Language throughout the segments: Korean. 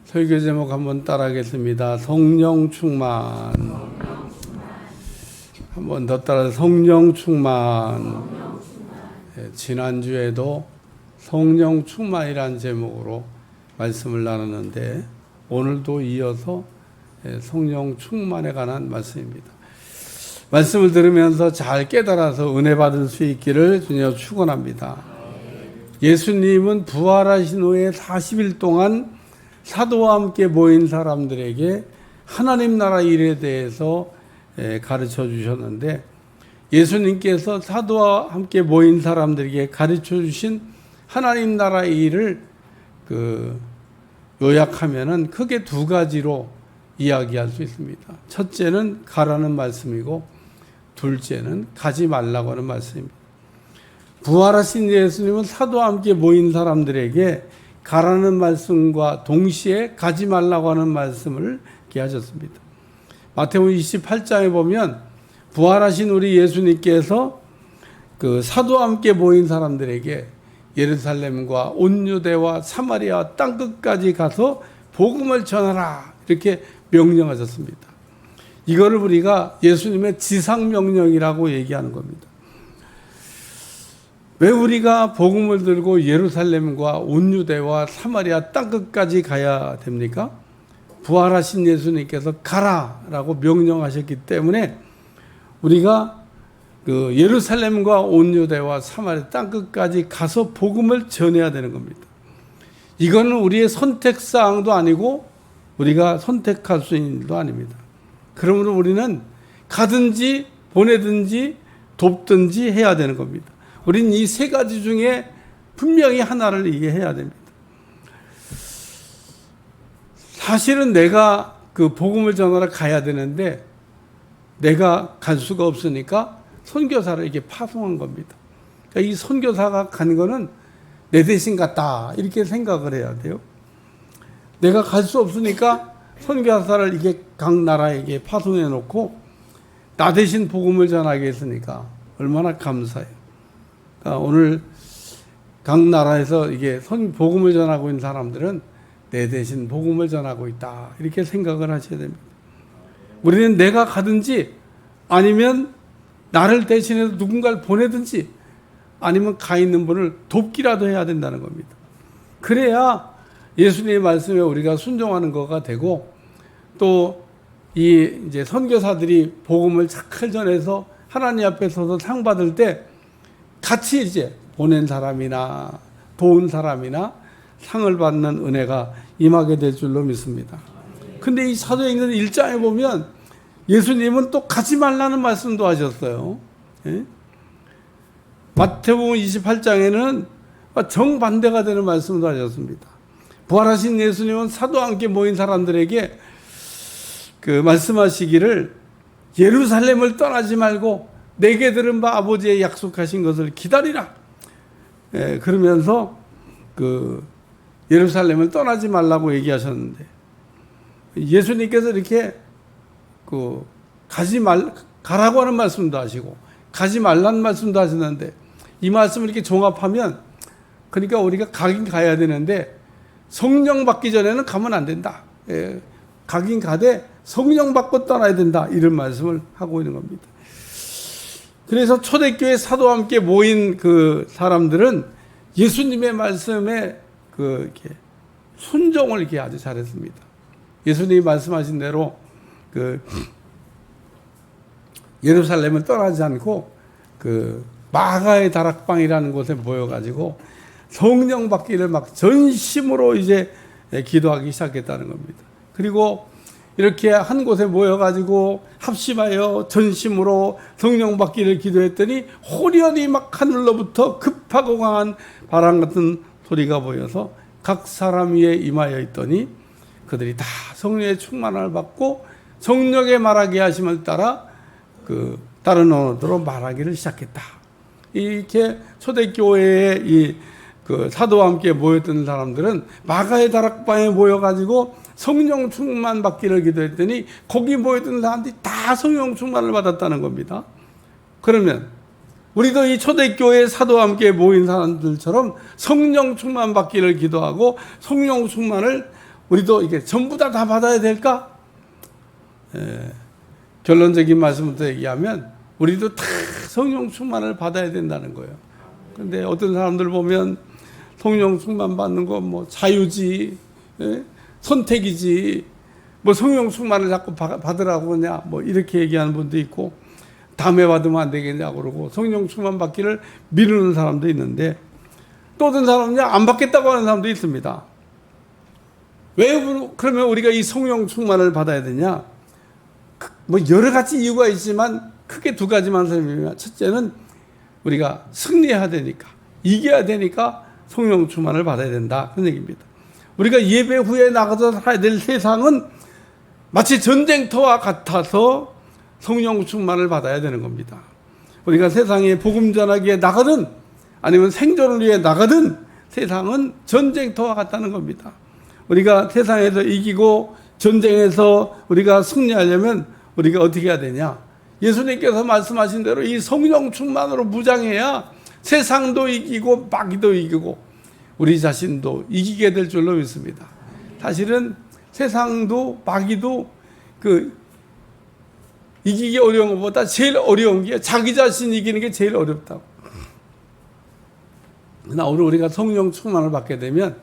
설교 제목 한번 따라하겠습니다. 성령 충만. 한번 더 따라 성령 충만. 지난주에도 성령 충만이라는 제목으로 말씀을 나눴는데 오늘도 이어서 성령 충만에 관한 말씀입니다. 말씀을 들으면서 잘 깨달아서 은혜 받을 수 있기를 주님 축원합니다. 예수님은 부활하신 후에 40일 동안 사도와 함께 모인 사람들에게 하나님 나라 일에 대해서 가르쳐 주셨는데, 예수님께서 사도와 함께 모인 사람들에게 가르쳐 주신 하나님 나라 일을 요약하면은 크게 두 가지로 이야기할 수 있습니다. 첫째는 가라는 말씀이고, 둘째는 가지 말라고 하는 말씀입니다. 부활하신 예수님은 사도와 함께 모인 사람들에게 가라는 말씀과 동시에 가지 말라고 하는 말씀을 이렇게 하셨습니다. 마태복음 28장에 보면 부활하신 우리 예수님께서 사도와 함께 모인 사람들에게 예루살렘과 온 유대와 사마리아 땅끝까지 가서 복음을 전하라 이렇게 명령하셨습니다. 이거를 우리가 예수님의 지상명령이라고 얘기하는 겁니다. 왜 우리가 복음을 들고 예루살렘과 온 유대와 사마리아 땅끝까지 가야 됩니까? 부활하신 예수님께서 가라라고 명령하셨기 때문에 우리가 예루살렘과 온 유대와 사마리아 땅끝까지 가서 복음을 전해야 되는 겁니다. 이거는 우리의 선택사항도 아니고 우리가 선택할 수 있는 일도 아닙니다. 그러므로 우리는 가든지 보내든지 돕든지 해야 되는 겁니다. 우리는 이 세 가지 중에 분명히 하나를 이해해야 됩니다. 사실은 내가 복음을 전하러 가야 되는데 내가 갈 수가 없으니까 선교사를 이렇게 파송한 겁니다. 그러니까 이 선교사가 간 거는 내 대신 갔다 이렇게 생각을 해야 돼요. 내가 갈 수 없으니까 선교사를 이렇게 각 나라에게 파송해 놓고 나 대신 복음을 전하게 했으니까 얼마나 감사해요. 그러니까 오늘 각 나라에서 이게 복음을 전하고 있는 사람들은 내 대신 복음을 전하고 있다 이렇게 생각을 하셔야 됩니다. 우리는 내가 가든지 아니면 나를 대신해서 누군가를 보내든지 아니면 가 있는 분을 돕기라도 해야 된다는 겁니다. 그래야 예수님의 말씀에 우리가 순종하는 거가 되고, 또 이제 선교사들이 복음을 잘 전해서 하나님 앞에 서서 상 받을 때 같이 이제 보낸 사람이나 도운 사람이나 상을 받는 은혜가 임하게 될 줄로 믿습니다. 근데 이 사도행전 1장에 보면 예수님은 또 가지 말라는 말씀도 하셨어요. 예? 마태복음 28장에는 정반대가 되는 말씀도 하셨습니다. 부활하신 예수님은 사도와 함께 모인 사람들에게 말씀하시기를 예루살렘을 떠나지 말고 내게 들은 바 아버지의 약속하신 것을 기다리라. 예, 그러면서 예루살렘을 떠나지 말라고 얘기하셨는데, 예수님께서 이렇게 가라고 하는 말씀도 하시고 가지 말라는 말씀도 하셨는데, 이 말씀을 이렇게 종합하면 그러니까 우리가 가긴 가야 되는데 성령 받기 전에는 가면 안 된다. 예, 가긴 가되 성령 받고 떠나야 된다. 이런 말씀을 하고 있는 겁니다. 그래서 초대교회 사도와 함께 모인 사람들은 예수님의 말씀에 이렇게 순종을 이렇게 아주 잘했습니다. 예수님이 말씀하신 대로 예루살렘을 떠나지 않고 마가의 다락방이라는 곳에 모여가지고 성령 받기를 막 전심으로 이제 기도하기 시작했다는 겁니다. 그리고 이렇게 한 곳에 모여가지고 합심하여 전심으로 성령 받기를 기도했더니 호련히 막 하늘로부터 급하고 강한 바람 같은 소리가 보여서 각 사람 위에 임하여 있더니 그들이 다 성령의 충만을 받고 성령의 말하게 하심을 따라 다른 언어로 말하기를 시작했다. 이렇게 초대교회의 사도와 함께 모였던 사람들은 마가의 다락방에 모여가지고 성령 충만 받기를 기도했더니 거기 모였던 사람들이 다 성령 충만을 받았다는 겁니다. 그러면 우리도 이 초대교회 사도와 함께 모인 사람들처럼 성령 충만 받기를 기도하고 성령 충만을 우리도 이게 전부 다 받아야 될까? 결론적인 말씀부터 얘기하면 우리도 다 성령 충만을 받아야 된다는 거예요. 근데 어떤 사람들 보면 성령 충만 받는 거 뭐 자유지, 선택이지, 뭐 성령 충만을 자꾸 받으라고 그러냐, 뭐 이렇게 얘기하는 분도 있고, 다음에 받으면 안 되겠냐고 그러고 성령 충만 받기를 미루는 사람도 있는데, 또 어떤 사람은요 안 받겠다고 하는 사람도 있습니다. 왜 그러면 우리가 이 성령 충만을 받아야 되냐? 뭐 여러 가지 이유가 있지만 크게 두 가지만 설명해요. 첫째는 우리가 승리해야 되니까, 이겨야 되니까 성령 충만을 받아야 된다, 그런 얘기입니다. 우리가 예배 후에 나가서 살아야 될 세상은 마치 전쟁터와 같아서 성령 충만을 받아야 되는 겁니다. 우리가 세상에 복음 전하기에 나가든 아니면 생존을 위해 나가든 세상은 전쟁터와 같다는 겁니다. 우리가 세상에서 이기고 전쟁에서 우리가 승리하려면 우리가 어떻게 해야 되냐? 예수님께서 말씀하신 대로 이 성령 충만으로 무장해야 세상도 이기고 마귀도 이기고 우리 자신도 이기게 될 줄로 믿습니다. 사실은 세상도 마귀도 이기기 어려운 것보다 제일 어려운 게 자기 자신 이기는 게 제일 어렵다고. 그러나 오늘 우리가 성령 충만을 받게 되면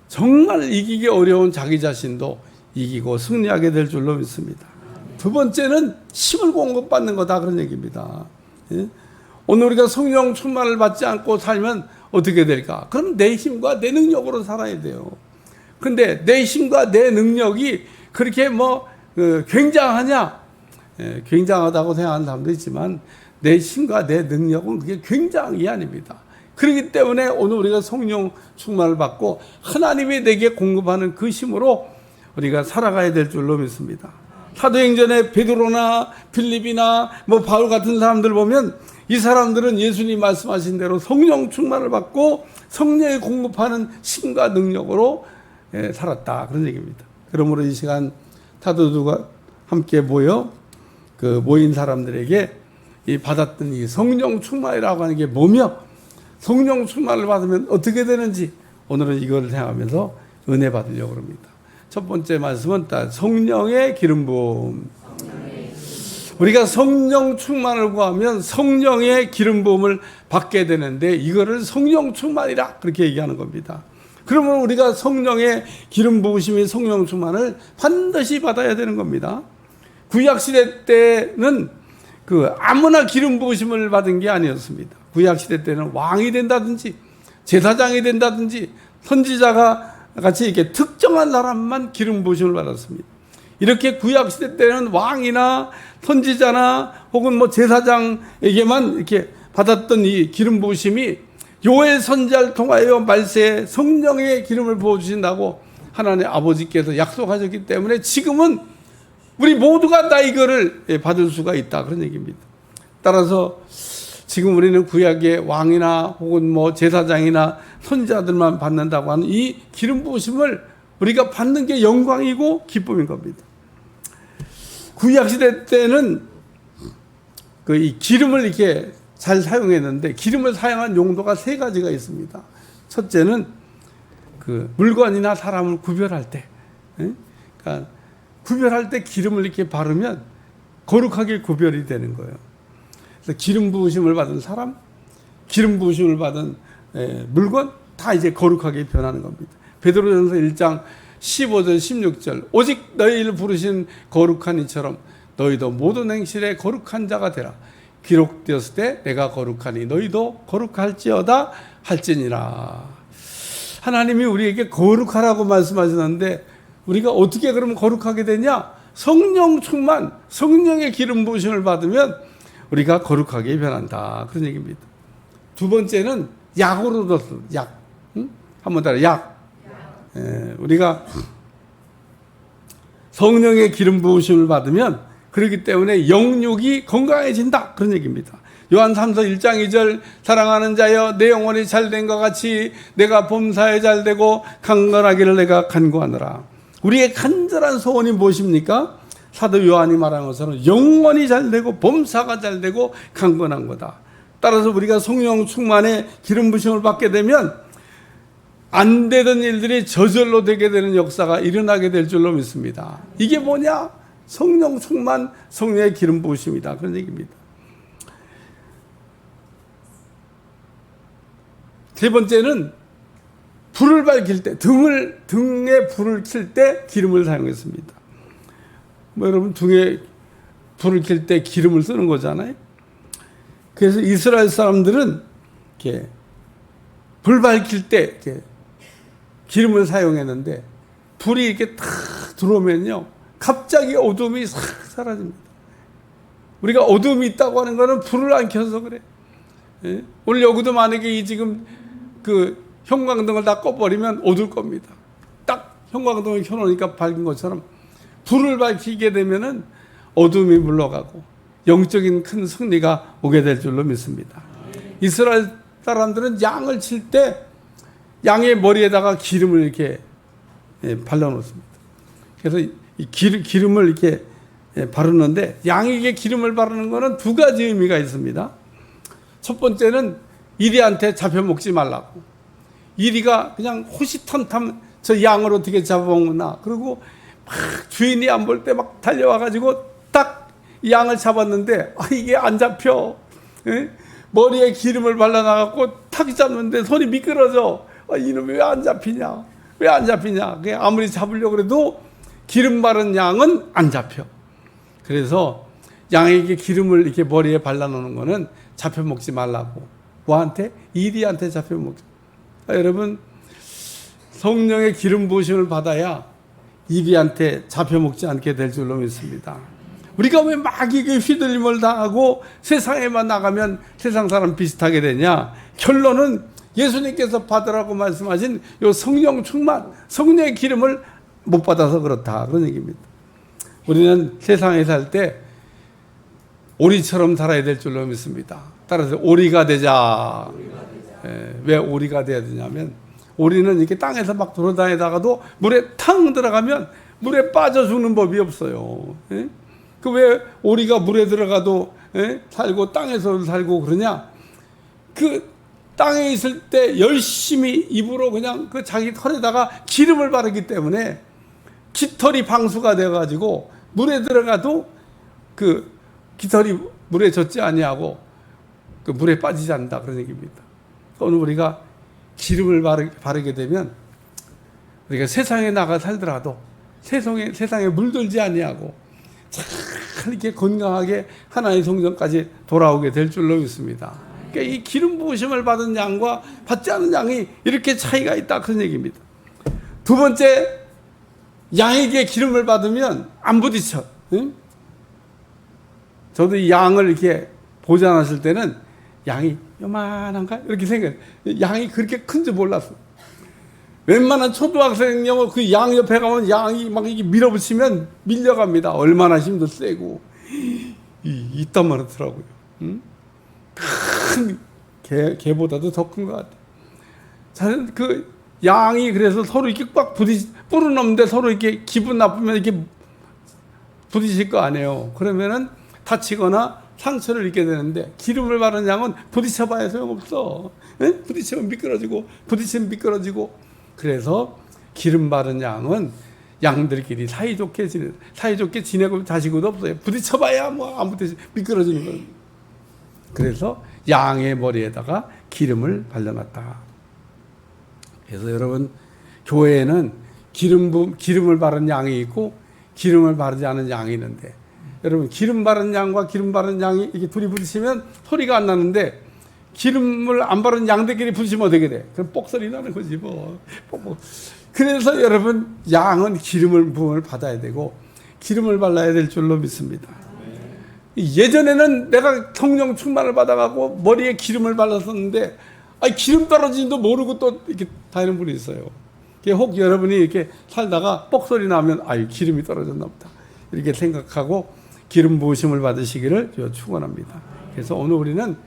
정말 이기기 어려운 자기 자신도 이기고 승리하게 될 줄로 믿습니다. 두 번째는 힘을 공급받는 거다, 그런 얘기입니다. 오늘 우리가 성령 충만을 받지 않고 살면 어떻게 될까? 그럼 내 힘과 내 능력으로 살아야 돼요. 근데 내 힘과 내 능력이 그렇게 굉장하냐? 굉장하다고 생각하는 사람도 있지만 내 힘과 내 능력은 그게 굉장히 아닙니다. 그렇기 때문에 오늘 우리가 성령 충만을 받고 하나님이 내게 공급하는 그 힘으로 우리가 살아가야 될 줄로 믿습니다. 사도행전에 베드로나 필립이나 바울 같은 사람들 보면 이 사람들은 예수님 말씀하신 대로 성령 충만을 받고 성령이 공급하는 힘과 능력으로 살았다, 그런 얘기입니다. 그러므로 이 시간 사도들과 함께 모인 사람들에게 이 받았던 이 성령 충만이라고 하는 게 뭐며 성령 충만을 받으면 어떻게 되는지 오늘은 이걸 생각하면서 은혜 받으려고 합니다. 첫 번째 말씀은 성령의 기름 부음. 우리가 성령 충만을 구하면 성령의 기름 부음을 받게 되는데 이거를 성령 충만이라 그렇게 얘기하는 겁니다. 그러면 우리가 성령의 기름 부으심인 성령 충만을 반드시 받아야 되는 겁니다. 구약 시대 때는 아무나 기름 부으심을 받은 게 아니었습니다. 구약 시대 때는 왕이 된다든지 제사장이 된다든지 선지자가 같이 이렇게 특정한 사람만 기름 부으심을 받았습니다. 이렇게 구약 시대 때는 왕이나 선지자나 혹은 제사장에게만 이렇게 받았던 이 기름 부으심이 요엘 선지자를 통하여 말세에 성령의 기름을 부어 주신다고 하나님 아버지께서 약속하셨기 때문에 지금은 우리 모두가 다 이거를 받을 수가 있다, 그런 얘기입니다. 따라서 지금 우리는 구약의 왕이나 혹은 제사장이나 선지자들만 받는다고 하는 이 기름 부으심을 우리가 받는 게 영광이고 기쁨인 겁니다. 구약 시대 때는 이 기름을 이렇게 잘 사용했는데 기름을 사용한 용도가 세 가지가 있습니다. 첫째는 물건이나 사람을 구별할 때, 그러니까 구별할 때 기름을 이렇게 바르면 거룩하게 구별이 되는 거예요. 그래서 기름 부으심을 받은 사람, 기름 부으심을 받은 물건 다 이제 거룩하게 변하는 겁니다. 베드로전서 1장 15절 16절 오직 너희를 부르신 거룩한 이처럼 너희도 모든 행실에 거룩한 자가 되라. 기록되었을 때 내가 거룩하니 너희도 거룩할지어다 할지니라. 하나님이 우리에게 거룩하라고 말씀하셨는데 우리가 어떻게 그러면 거룩하게 되냐? 성령 충만, 성령의 기름 부으심을 받으면 우리가 거룩하게 변한다, 그런 얘기입니다. 두 번째는 약으로 얻었어. 약. 한번 따라. 약. 우리가 성령의 기름 부으심을 받으면 그렇기 때문에 영육이 건강해진다, 그런 얘기입니다. 요한 3서 1장 2절 사랑하는 자여 내 영혼이 잘된 것 같이 내가 범사에 잘되고 강건하기를 내가 간구하노라. 우리의 간절한 소원이 무엇입니까? 사도 요한이 말한 것처럼 영혼이 잘되고 범사가 잘되고 강건한 거다. 따라서 우리가 성령 충만의 기름 부심을 받게 되면 안 되던 일들이 저절로 되게 되는 역사가 일어나게 될 줄로 믿습니다. 이게 뭐냐? 성령 충만, 성령의 기름 부으심이다. 그런 얘기입니다. 세 번째는 불을 밝힐 때, 등에 불을 켤 때 기름을 사용했습니다. 뭐 여러분, 등에 불을 켤 때 기름을 쓰는 거잖아요. 그래서 이스라엘 사람들은 이렇게 불 밝힐 때 이렇게 기름을 사용했는데, 불이 이렇게 탁 들어오면요, 갑자기 어둠이 싹 사라집니다. 우리가 어둠이 있다고 하는 거는 불을 안 켜서 그래. 예? 오늘 여기도 만약에 지금 그 형광등을 다 꺼버리면 어두울 겁니다. 딱 형광등을 켜놓으니까 밝은 것처럼 불을 밝히게 되면은 어둠이 물러가고 영적인 큰 승리가 오게 될 줄로 믿습니다. 이스라엘 사람들은 양을 칠 때 양의 머리에다가 기름을 이렇게 발라놓습니다. 그래서 이 기름을 이렇게 바르는데, 양에게 기름을 바르는 것은 두 가지 의미가 있습니다. 첫 번째는 이리한테 잡혀먹지 말라고. 이리가 그냥 호시탐탐 저 양을 어떻게 잡아먹나, 그리고 막 주인이 안 볼 때 막 달려와가지고 딱 양을 잡았는데, 이게 안 잡혀. 에? 머리에 기름을 발라놔갖고 탁 잡는데 손이 미끄러져. 이놈이 왜 안 잡히냐? 왜 안 잡히냐? 아무리 잡으려고 해도 기름 바른 양은 안 잡혀. 그래서 양에게 기름을 이렇게 머리에 발라놓는 거는 잡혀먹지 말라고. 뭐한테? 이리한테 잡혀먹지. 여러분, 성령의 기름 부으심을 받아야 이리한테 잡혀먹지 않게 될 줄로 믿습니다. 우리가 왜 막 이게 휘둘림을 당하고 세상에만 나가면 세상 사람 비슷하게 되냐? 결론은 예수님께서 받으라고 말씀하신 요 성령 충만, 성령의 기름을 못 받아서 그렇다, 그런 얘기입니다. 우리는 세상에 살 때 오리처럼 살아야 될 줄로 믿습니다. 따라서 오리가 되자. 왜 오리가 돼야 되냐면, 오리는 이렇게 땅에서 막 돌아다니다가도 물에 탕 들어가면 물에 빠져 죽는 법이 없어요. 그 왜 오리가 물에 들어가도 살고 땅에서 살고 그러냐? 그 땅에 있을 때 열심히 입으로 그냥 그 자기 털에다가 기름을 바르기 때문에 깃털이 방수가 돼가지고 물에 들어가도 그 깃털이 물에 젖지 아니하고 그 물에 빠지지 않는다, 그런 얘기입니다. 오늘 우리가 기름을 바르게 되면 우리가 세상에 나가 살더라도 세상에 물들지 아니하고 잘 이렇게 건강하게 하나님의 성전까지 돌아오게 될 줄로 믿습니다. 그러니까 이 기름 부으심을 받은 양과 받지 않은 양이 이렇게 차이가 있다, 그런 얘기입니다. 두 번째, 양에게 기름을 받으면 안 부딪혀. 응? 저도 이 양을 이렇게 보존하실 때는 양이 요만한가? 이렇게 생각해요. 양이 그렇게 큰지 몰랐어. 웬만한 초등학생 영어 그 양 옆에 가면 양이 막 이렇게 밀어붙이면 밀려갑니다. 얼마나 힘도 세고. 이딴 말 하더라고요. 응? 큰 개보다도 더 큰 것 같아요. 저는 그 양이 그래서 서로 이렇게 꽉 뿔은 없는데 서로 이렇게 기분 나쁘면 이렇게 부딪힐 거 아니에요. 그러면은 다치거나 상처를 입게 되는데, 기름을 바른 양은 부딪혀봐야 소용없어. 부딪히면 미끄러지고. 그래서 기름 바른 양은 양들끼리 사이좋게 지내고 자시고도 없어요. 부딪혀봐야 뭐 안 부딪혀 미끄러지는 거예요. 그래서 양의 머리에다가 기름을 발라놨다. 그래서 여러분, 교회에는 기름을 바른 양이 있고 기름을 바르지 않은 양이 있는데, 여러분, 기름 바른 양과 기름 바른 양이 이렇게 둘이 부딪히면 소리가 안 나는데, 기름을 안 바른 양들끼리 부딪히면 어떻게 돼? 그럼 뽁소리 나는 거지 뭐. 그래서 여러분, 양은 기름을 부음을 받아야 되고 기름을 발라야 될 줄로 믿습니다. 예전에는 내가 성령 충만을 받아가고 머리에 기름을 발랐었는데, 기름 떨어진지도 모르고 또 이렇게 다니는 분이 있어요. 혹 여러분이 이렇게 살다가 뽁소리 나면 기름이 떨어졌나 보다, 이렇게 생각하고 기름 부으심을 받으시기를 축원합니다. 그래서 오늘 우리는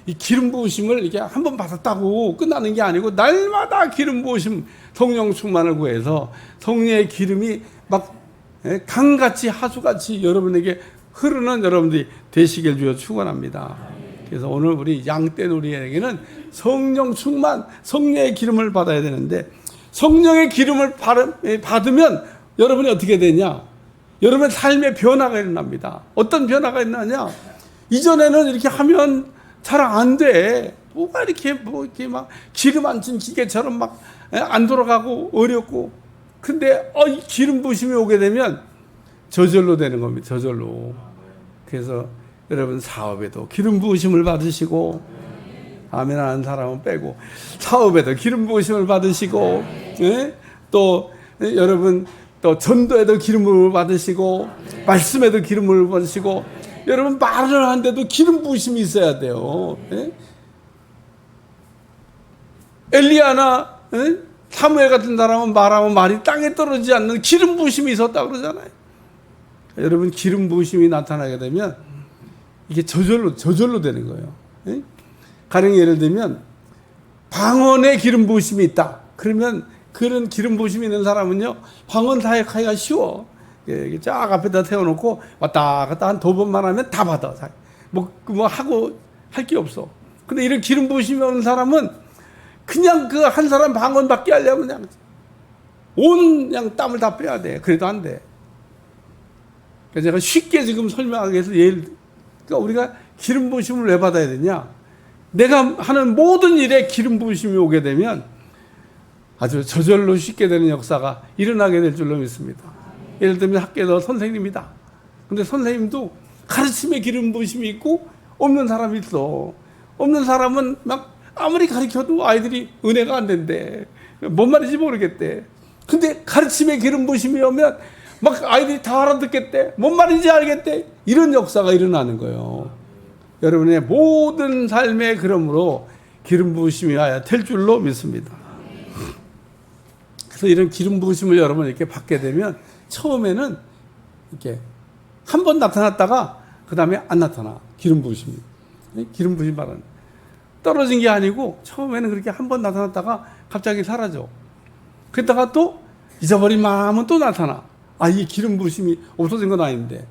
이 기름 부으심을 이게 한 번 받았다고 끝나는 게 아니고, 날마다 기름 부으심, 성령 충만을 구해서 성령의 기름이 막 강같이 하수같이 여러분에게 흐르는 여러분들이 되시길 주여 축원합니다. 그래서 오늘 우리 양떼 우리에게는 성령 충만, 성령의 기름을 받아야 되는데, 성령의 기름을 받으면 여러분이 어떻게 되냐? 여러분의 삶의 변화가 일어납니다. 어떤 변화가 일어나냐? 이전에는 이렇게 하면 잘 안 돼. 뭐가 이렇게 막 기름 안 친 기계처럼 막 안 돌아가고 어렵고. 근데 이 기름 부심이 오게 되면 저절로 되는 겁니다. 저절로. 그래서 여러분 사업에도 기름 부으심을 받으시고, 아멘 하는 사람은 빼고, 사업에도 기름 부으심을 받으시고, 또 여러분 또 전도에도 기름을 받으시고, 말씀에도 기름을 받으시고, 여러분 말을 하는데도 기름 부으심이 있어야 돼요. 엘리야나 사무엘 같은 사람은 말하면 말이 땅에 떨어지지 않는 기름 부으심이 있었다 그러잖아요. 여러분 기름 부으심이 나타나게 되면 이게 저절로 되는 거예요. 가령 예를 들면 방언에 기름 부으심이 있다. 그러면 그런 기름 부으심이 있는 사람은요, 방언 사역하기가 쉬워. 쫙 앞에다 태워놓고 왔다 갔다 한 2번만 하면 다 받아. 뭐 하고 할 게 없어. 근데 이런 기름 부으심이 없는 사람은 그냥 그 한 사람 방언 받게 하려면 그냥 그냥 땀을 다 빼야 돼. 그래도 안 돼. 그래서 제가 쉽게 지금 설명하기 위해서 그러니까 우리가 기름 부으심을 왜 받아야 되냐? 내가 하는 모든 일에 기름 부으심이 오게 되면 아주 저절로 쉽게 되는 역사가 일어나게 될 줄로 믿습니다. 예를 들면 학교에서 선생님이다. 근데 선생님도 가르침에 기름 부으심이 있고 없는 사람이 있어. 없는 사람은 막 아무리 가르쳐도 아이들이 은혜가 안 된대. 뭔 말인지 모르겠대. 근데 가르침에 기름 부으심이 오면 막 아이들이 다 알아듣겠대. 뭔 말인지 알겠대. 이런 역사가 일어나는 거예요. 여러분의 모든 삶에 그러므로 기름 부으심이 와야 될 줄로 믿습니다. 그래서 이런 기름 부으심을 여러분 이렇게 받게 되면 처음에는 이렇게 한 번 나타났다가 그 다음에 안 나타나. 기름 부으심이. 기름 부으심 받은. 떨어진 게 아니고 처음에는 그렇게 한 번 나타났다가 갑자기 사라져. 그러다가 또 잊어버린 마음은 또 나타나. 이 기름 부으심이 없어진 건 아닌데.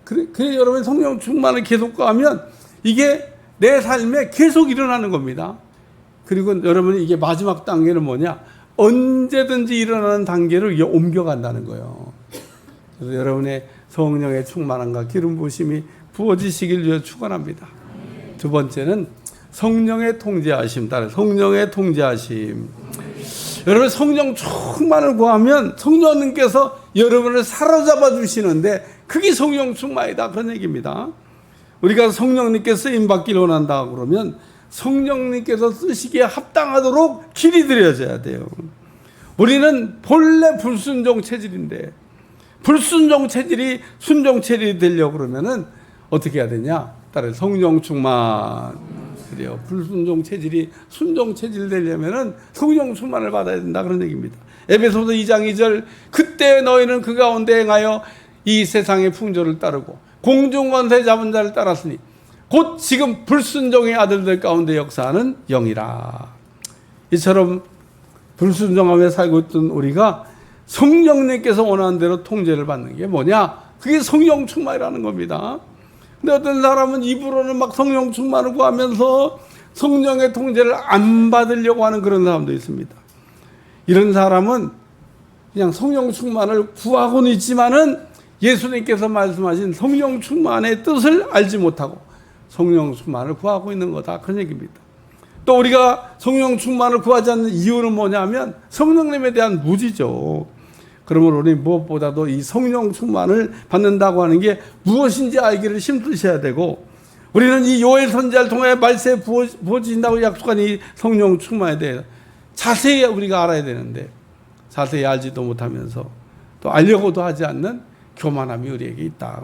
그래 여러분 성령 충만을 계속 가면 이게 내 삶에 계속 일어나는 겁니다. 그리고 여러분이 이게 마지막 단계는 뭐냐? 언제든지 일어나는 단계로 이게 옮겨간다는 거예요. 그래서 여러분의 성령의 충만함과 기름 부으심이 부어지시길 위해 축원합니다. 두 번째는 성령의 통제하심. 성령의 통제하심. 여러분 성령 충만을 구하면 성령님께서 여러분을 사로잡아 주시는데 그게 성령 충만이다 그런 얘기입니다. 우리가 성령님께 쓰임 받기를 원한다 그러면 성령님께서 쓰시기에 합당하도록 길이 들여져야 돼요. 우리는 본래 불순종 체질인데 불순종 체질이 순종 체질이 되려고 그러면은 어떻게 해야 되냐? 따라 성령 충만. 그래요. 불순종 체질이 순종 체질 되려면은 성령 충만을 받아야 된다 그런 얘기입니다. 에베소서 2장 2절 그때 너희는 그 가운데 행하여 이 세상의 풍조를 따르고 공중 권세 잡은 자를 따랐으니 곧 지금 불순종의 아들들 가운데 역사하는 영이라. 이처럼 불순종하며 살고 있던 우리가 성령님께서 원하는 대로 통제를 받는 게 뭐냐? 그게 성령 충만이라는 겁니다. 근데 어떤 사람은 입으로는 막 성령 충만을 구하면서 성령의 통제를 안 받으려고 하는 그런 사람도 있습니다. 이런 사람은 그냥 성령 충만을 구하고는 있지만은 예수님께서 말씀하신 성령 충만의 뜻을 알지 못하고 성령 충만을 구하고 있는 거다 그런 얘기입니다. 또 우리가 성령 충만을 구하지 않는 이유는 뭐냐면 성령님에 대한 무지죠. 그러므로 우리 무엇보다도 이 성령 충만을 받는다고 하는 게 무엇인지 알기를 힘쓰셔야 되고, 우리는 이 요엘 선지자를 통해 말세에 부어진다고 약속한 이 성령 충만에 대해 자세히 우리가 알아야 되는데 자세히 알지도 못하면서 또 알려고도 하지 않는 교만함이 우리에게 있다.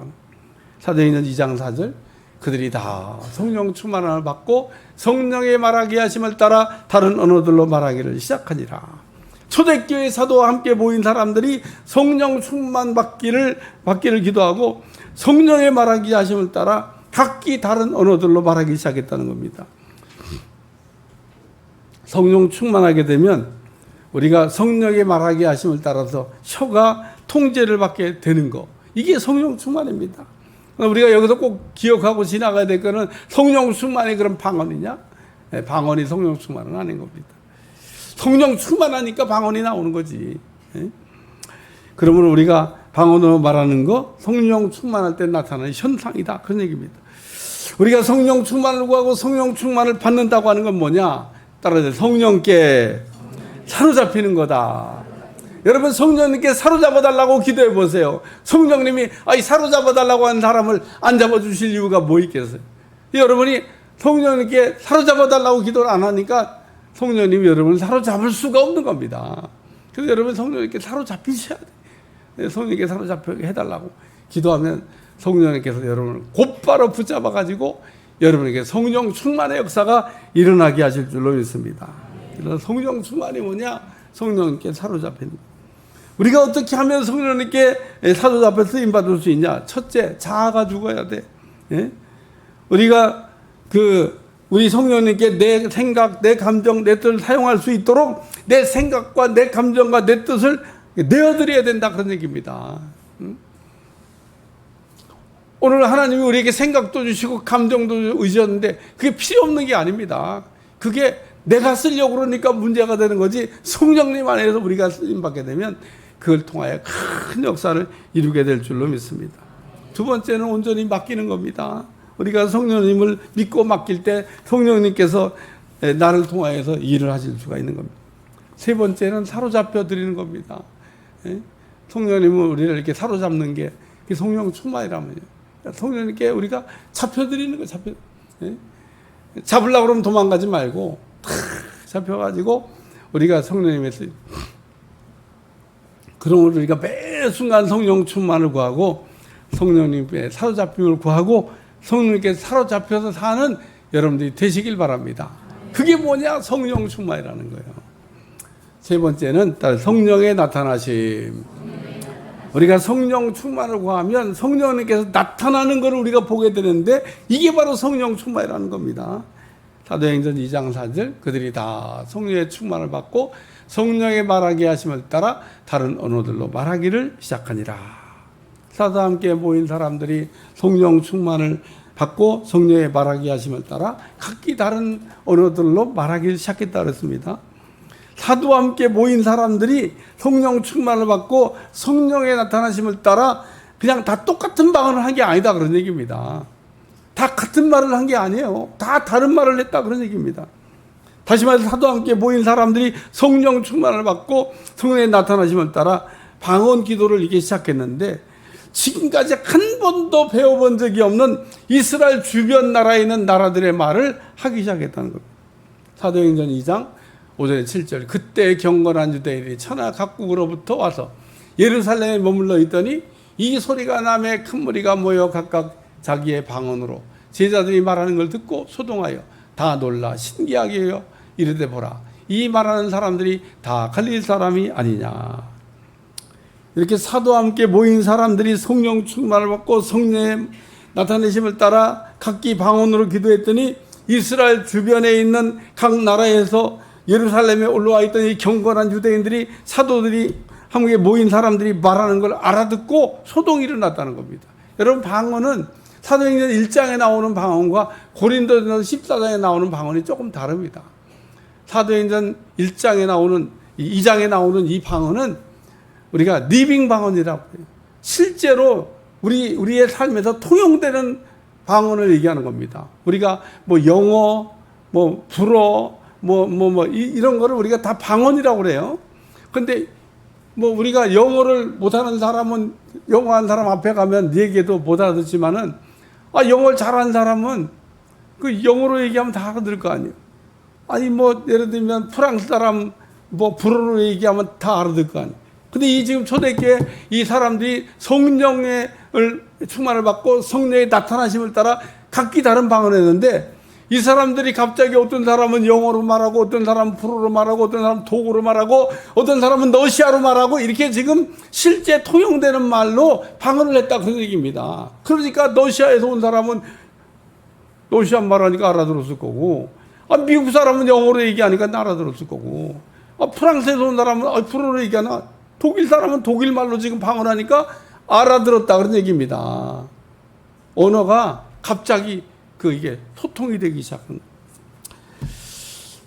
사도행전 2장 4절 그들이 다 성령 충만을 받고 성령의 말하게 하심을 따라 다른 언어들로 말하기를 시작하니라. 초대교회 사도와 함께 모인 사람들이 성령 충만 받기를 기도하고 성령의 말하기 하심을 따라 각기 다른 언어들로 말하기 시작했다는 겁니다. 성령 충만하게 되면 우리가 성령의 말하기 하심을 따라서 혀가 통제를 받게 되는 거, 이게 성령 충만입니다. 우리가 여기서 꼭 기억하고 지나가야 될 거는 성령 충만이 그런 방언이냐? 네, 방언이 성령 충만은 아닌 겁니다. 성령 충만하니까 방언이 나오는 거지. 네? 그러면 우리가 방언으로 말하는 거 성령 충만할 때 나타나는 현상이다. 그런 얘기입니다. 우리가 성령 충만을 구하고 성령 충만을 받는다고 하는 건 뭐냐? 따라서 성령께 사로잡히는 거다. 여러분 성령님께 사로잡아 달라고 기도해 보세요. 성령님이 사로잡아 달라고 하는 사람을 안 잡아주실 이유가 뭐 있겠어요? 여러분이 성령님께 사로잡아 달라고 기도를 안 하니까 성령님이 여러분을 사로잡을 수가 없는 겁니다. 그래서 여러분 성령님께 사로잡히셔야 돼요. 성령님께 사로잡혀 해달라고 기도하면 성령님께서 여러분을 곧바로 붙잡아 가지고 여러분에게 성령 충만의 역사가 일어나게 하실 줄로 믿습니다. 그래서 성령 충만이 뭐냐? 성령님께 사로잡히는 거예요. 우리가 어떻게 하면 성령님께 사로잡혀 쓰임받을 수 있냐? 첫째, 자아가 죽어야 돼. 예? 우리가 우리 성령님께 내 생각, 내 감정, 내 뜻을 사용할 수 있도록 내 생각과 내 감정과 내 뜻을 내어드려야 된다. 그런 얘기입니다. 오늘 하나님이 우리에게 생각도 주시고 감정도 주셨는데 그게 필요 없는 게 아닙니다. 그게 내가 쓰려고 그러니까 문제가 되는 거지 성령님 안에서 우리가 쓰임받게 되면 그걸 통하여 큰 역사를 이루게 될 줄로 믿습니다. 두 번째는 온전히 맡기는 겁니다. 우리가 성령님을 믿고 맡길 때 성령님께서 나를 통하여서 일을 하실 수가 있는 겁니다. 세 번째는 사로잡혀 드리는 겁니다. 성령님은 우리를 이렇게 사로잡는 게 성령 충만이라면요. 성령님께 우리가 잡혀드리는 거예요. 잡으려고 그러면 도망가지 말고 탁 잡혀가지고 우리가 성령님에서 그러므로 우리가 매 순간 성령 충만을 구하고 성령님의 사로잡힘을 구하고 성령님께 사로잡혀서 사는 여러분들이 되시길 바랍니다. 그게 뭐냐? 성령 충만이라는 거예요. 세 번째는 성령의 나타나심. 우리가 성령 충만을 구하면 성령님께서 나타나는 것을 우리가 보게 되는데 이게 바로 성령 충만이라는 겁니다. 사도행전 2장 4절 그들이 다 성령의 충만을 받고 성령의 말하게 하심을 따라 다른 언어들로 말하기를 시작하니라. 사도와 함께 모인 사람들이 성령 충만을 받고 성령의 말하게 하심을 따라 각기 다른 언어들로 말하기를 시작했다 그랬습니다. 사도와 함께 모인 사람들이 성령 충만을 받고 성령의 나타나심을 따라 그냥 다 똑같은 방언을 한 게 아니다 그런 얘기입니다. 다 같은 말을 한 게 아니에요. 다 다른 말을 했다 그런 얘기입니다. 다시 말해서 사도와 함께 모인 사람들이 성령 충만을 받고 성령의 나타나심을 따라 방언 기도를 이게 시작했는데 지금까지 한 번도 배워본 적이 없는 이스라엘 주변 나라에 있는 나라들의 말을 하기 시작했다는 겁니다. 사도행전 2장 5절 7절 그때 경건한 유대인이 천하 각국으로부터 와서 예루살렘에 머물러 있더니 이 소리가 나매 큰 무리가 모여 각각 자기의 방언으로 제자들이 말하는 걸 듣고 소동하여 다 놀라 신기하게 여겨 이르되 보라 이 말하는 사람들이 다 갈릴리 사람이 아니냐. 이렇게 사도와 함께 모인 사람들이 성령 충만을 받고 성령의 나타내심을 따라 각기 방언으로 기도했더니 이스라엘 주변에 있는 각 나라에서 예루살렘에 올라와 있던 이 경건한 유대인들이 사도들이 함께 모인 사람들이 말하는 걸 알아듣고 소동이 일어났다는 겁니다. 여러분 방언은 사도행전 1장에 나오는 방언과 고린도전서 14장에 나오는 방언이 조금 다릅니다. 사도행전 1장에 나오는 2장에 나오는 이 방언은 우리가 리빙 방언이라고 해요. 실제로 우리의 삶에서 통용되는 방언을 얘기하는 겁니다. 우리가 뭐 영어, 뭐 불어, 이런 거를 우리가 다 방언이라고 그래요. 근데 뭐 우리가 영어를 못하는 사람은 영어하는 사람 앞에 가면 얘기해도 못 알아듣지만은 영어를 잘하는 사람은 그 영어로 얘기하면 다 알아들을 거 아니에요. 아니 뭐 예를 들면 프랑스 사람 뭐 불어로 얘기하면 다 알아들을 거 아니에요. 근데 이 지금 초대교회 이 사람들이 성령의 충만을 받고 성령의 나타나심을 따라 각기 다른 방언을 했는데 이 사람들이 갑자기 어떤 사람은 영어로 말하고 어떤 사람은 불어로 말하고 어떤 사람은 독어로 말하고 어떤 사람은 러시아로 말하고 이렇게 지금 실제 통용되는 말로 방언을 했다 그런 얘기입니다. 그러니까 러시아에서 온 사람은 러시아 말하니까 알아들었을 거고 미국 사람은 영어로 얘기하니까 알아들었을 거고 프랑스에서 온 사람은 불어로 얘기하나 독일 사람은 독일 말로 지금 방언하니까 알아들었다 그런 얘기입니다. 언어가 갑자기 이게 소통이 되기 시작한 거예요.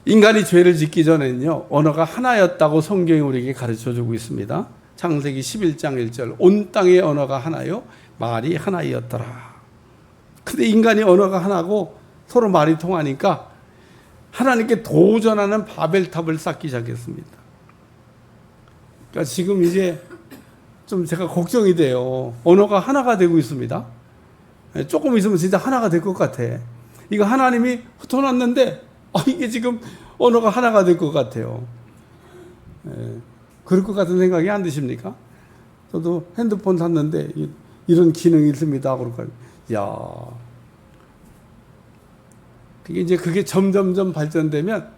인간이 죄를 짓기 전에는요, 언어가 하나였다고 성경이 우리에게 가르쳐 주고 있습니다. 창세기 11장 1절, 온 땅의 언어가 하나요, 말이 하나이었더라. 근데 인간이 언어가 하나고 서로 말이 통하니까 하나님께 도전하는 바벨탑을 쌓기 시작했습니다. 그러니까 지금 이제 좀 제가 걱정이 돼요. 언어가 하나가 되고 있습니다. 조금 있으면 진짜 하나가 될 것 같아. 이거 하나님이 흩어놨는데 이게 지금 언어가 하나가 될 것 같아요. 그럴 것 같은 생각이 안 드십니까? 저도 핸드폰 샀는데 이런 기능이 있습니다. 그러니까 야, 그게 점점점 발전되면,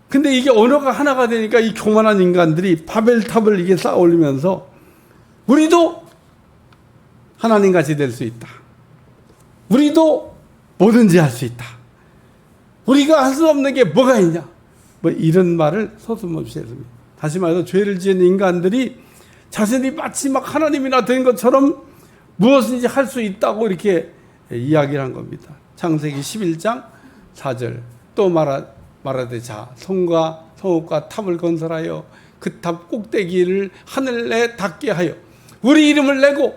근데 이게 언어가 하나가 되니까 이 교만한 인간들이 바벨탑을 이게 쌓아 올리면서 우리도 하나님 같이 될 수 있다. 우리도 뭐든지 할 수 있다. 우리가 할 수 없는 게 뭐가 있냐? 뭐 이런 말을 서슴없이 했습니다. 다시 말해서 죄를 지은 인간들이 자신이 마치 막 하나님이나 된 것처럼 무엇인지 할 수 있다고 이렇게 이야기를 한 겁니다. 창세기 11장 4절, 또 말하되 자 성과 성읍과 탑을 건설하여 그 탑 꼭대기를 하늘에 닿게 하여 우리 이름을 내고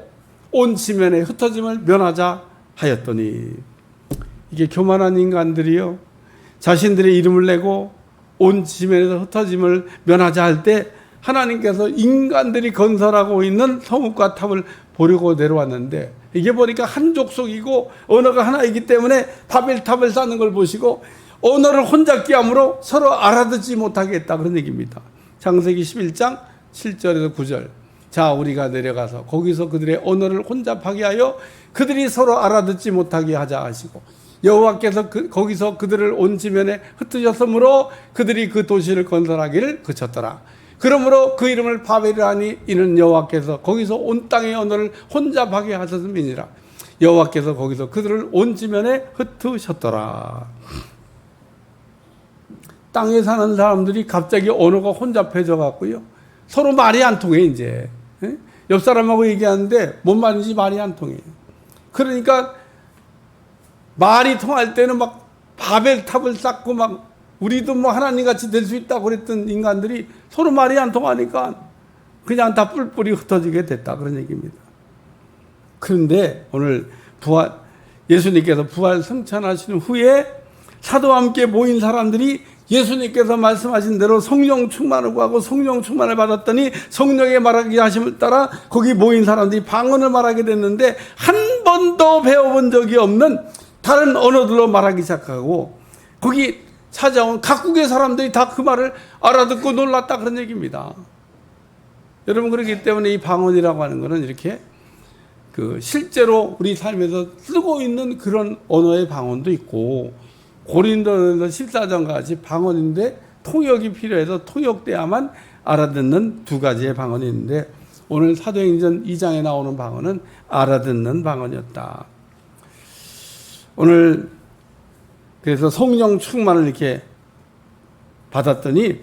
온 지면에 흩어짐을 면하자 하였더니, 이게 교만한 인간들이요, 자신들의 이름을 내고 온 지면에서 흩어짐을 면하자 할 때 하나님께서 인간들이 건설하고 있는 성읍과 탑을 보려고 내려왔는데, 이게 보니까 한 족속이고 언어가 하나이기 때문에 바벨탑을 쌓는 걸 보시고 언어를 혼잡게 함으로 서로 알아듣지 못하게 했다, 그런 얘기입니다. 창세기 11장 7절에서 9절, 자 우리가 내려가서 거기서 그들의 언어를 혼잡하게 하여 그들이 서로 알아듣지 못하게 하자 하시고, 여호와께서 거기서 그들을 온 지면에 흩으셨으므로 그들이 그 도시를 건설하기를 그쳤더라. 그러므로 그 이름을 바벨이라 하니 이는 여호와께서 거기서 온 땅의 언어를 혼잡하게 하셨음이니라. 여호와께서 거기서 그들을 온 지면에 흩으셨더라. 땅에 사는 사람들이 갑자기 언어가 혼잡해져 갖고요, 서로 말이 안 통해. 이제 옆 사람하고 얘기하는데 뭔 말인지 말이 안 통해요. 그러니까 말이 통할 때는 막 바벨탑을 쌓고 막 우리도 뭐 하나님 같이 될 수 있다고 그랬던 인간들이 서로 말이 안 통하니까 그냥 다 뿔뿔이 흩어지게 됐다, 그런 얘기입니다. 그런데 오늘 예수님께서 부활 승천하신 후에 사도와 함께 모인 사람들이 예수님께서 말씀하신 대로 성령 충만을 구하고 성령 충만을 받았더니 성령의 말하게 하심을 따라 거기 모인 사람들이 방언을 말하게 됐는데, 한 번도 배워본 적이 없는 다른 언어들로 말하기 시작하고 거기 찾아온 각국의 사람들이 다 그 말을 알아듣고 놀랐다, 그런 얘기입니다. 여러분, 그렇기 때문에 이 방언이라고 하는 것은 이렇게 실제로 우리 삶에서 쓰고 있는 그런 언어의 방언도 있고, 고린도전서 14장 같이 방언인데 통역이 필요해서 통역돼야만 알아듣는 두 가지의 방언이 있는데, 오늘 사도행전 2장에 나오는 방언은 알아듣는 방언이었다. 오늘 그래서 성령 충만을 이렇게 받았더니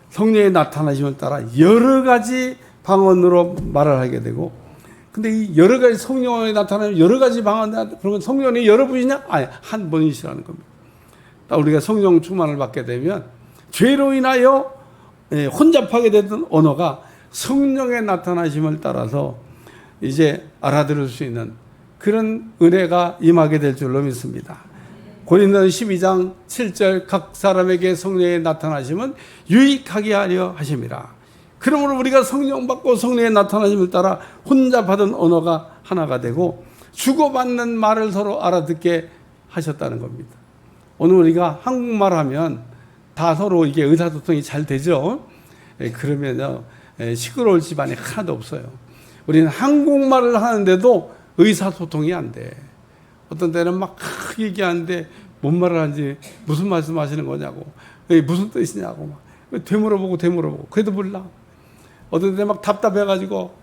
성령의 나타나심을 따라 여러 가지 방언으로 말을 하게 되고, 근데 이 여러 가지 성령이 나타나면 여러 가지 방언, 그러면 성령이 여러 분이냐? 아니, 한 분이시라는 겁니다. 우리가 성령 충만을 받게 되면 죄로 인하여 혼잡하게 됐던 언어가 성령의 나타나심을 따라서 이제 알아들을 수 있는 그런 은혜가 임하게 될 줄로 믿습니다. 고린도전 12장 7절, 각 사람에게 성령의 나타나심은 유익하게 하려 하심이라. 그러므로 우리가 성령 받고 성령의 나타나심을 따라 혼잡하던 언어가 하나가 되고 주고받는 말을 서로 알아듣게 하셨다는 겁니다. 오늘 우리가 한국말 하면 다 서로 이게 의사소통이 잘 되죠. 그러면요, 시끄러울 집안이 하나도 없어요. 우리는 한국말을 하는데도 의사소통이 안 돼. 어떤 때는 막 얘기하는데 뭔 말을 하는지, 무슨 말씀 하시는 거냐고, 무슨 뜻이냐고 막 되물어보고 그래도 몰라. 어떤 때는 막 답답해가지고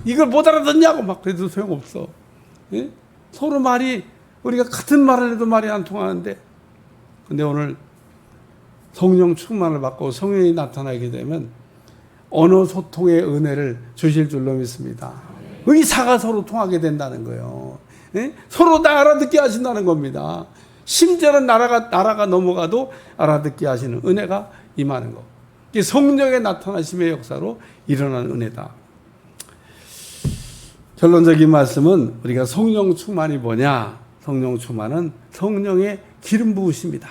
이걸 못 알아듣냐고 막 그래도 소용없어. 예? 서로 말이, 우리가 같은 말을 해도 말이 안 통하는데, 근데 오늘 성령 충만을 받고 성령이 나타나게 되면 언어 소통의 은혜를 주실 줄로 믿습니다. 의사가 서로 통하게 된다는 거예요. 예? 서로 다 알아듣게 하신다는 겁니다. 심지어는 나라가 넘어가도 알아듣게 하시는 은혜가 임하는 거. 이게 성령의 나타나심의 역사로 일어나는 은혜다. 결론적인 말씀은 우리가 성령 충만이 뭐냐? 성령 충만은 성령의 기름 부으십니다.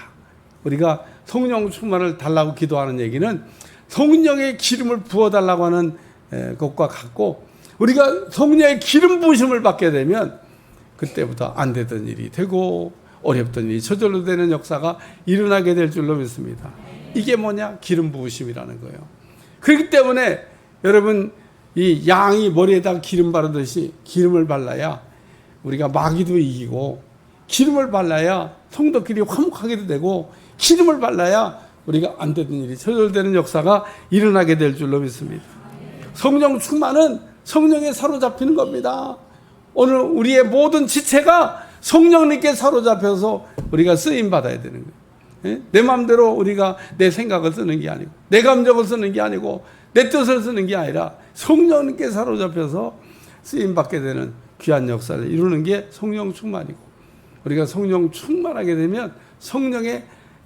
우리가 성령 충만을 달라고 기도하는 얘기는 성령의 기름을 부어달라고 하는 것과 같고, 우리가 성령의 기름 부으심을 받게 되면 그때부터 안 되던 일이 되고 어렵던 일이 저절로 되는 역사가 일어나게 될 줄로 믿습니다. 이게 뭐냐? 기름 부으심이라는 거예요. 그렇기 때문에 여러분, 이 양이 머리에다 기름 바르듯이 기름을 발라야 우리가 마귀도 이기고, 기름을 발라야 성도끼리 화목하게도 되고, 기름을 발라야 우리가 안 되던 일이 저절되는 역사가 일어나게 될 줄로 믿습니다. 성령 충만은 성령에 사로잡히는 겁니다. 오늘 우리의 모든 지체가 성령님께 사로잡혀서 우리가 쓰임 받아야 되는 거예요. 내 마음대로 우리가 내 생각을 쓰는 게 아니고, 내 감정을 쓰는 게 아니고, 내 뜻을 쓰는 게 아니라 성령님께 사로잡혀서 쓰임 받게 되는 귀한 역사를 이루는 게 성령 충만이고, 우리가 성령 충만하게 되면 성령의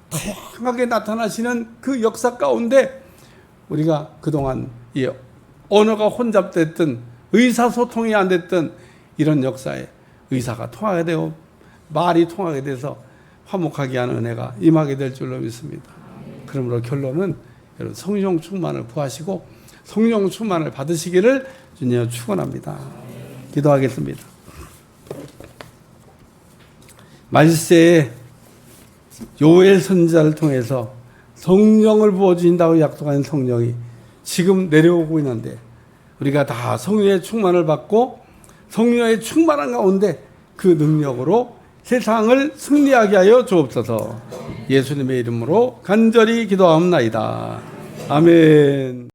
다양하게 나타나시는 그 역사 가운데 우리가 그동안 이 언어가 혼잡됐던, 의사소통이 안 됐던 이런 역사에 의사가 통하게 되고 말이 통하게 돼서 화목하게 하는 은혜가 임하게 될 줄로 믿습니다. 그러므로 결론은 여러분, 성령 충만을 구하시고 성령 충만을 받으시기를 주님으로 축원합니다. 기도하겠습니다. 말세에 요엘 선지자를 통해서 성령을 부어주신다고 약속한 성령이 지금 내려오고 있는데, 우리가 다 성령의 충만을 받고 성령의 충만한 가운데 그 능력으로 세상을 승리하게 하여 주옵소서. 예수님의 이름으로 간절히 기도하옵나이다. 아멘.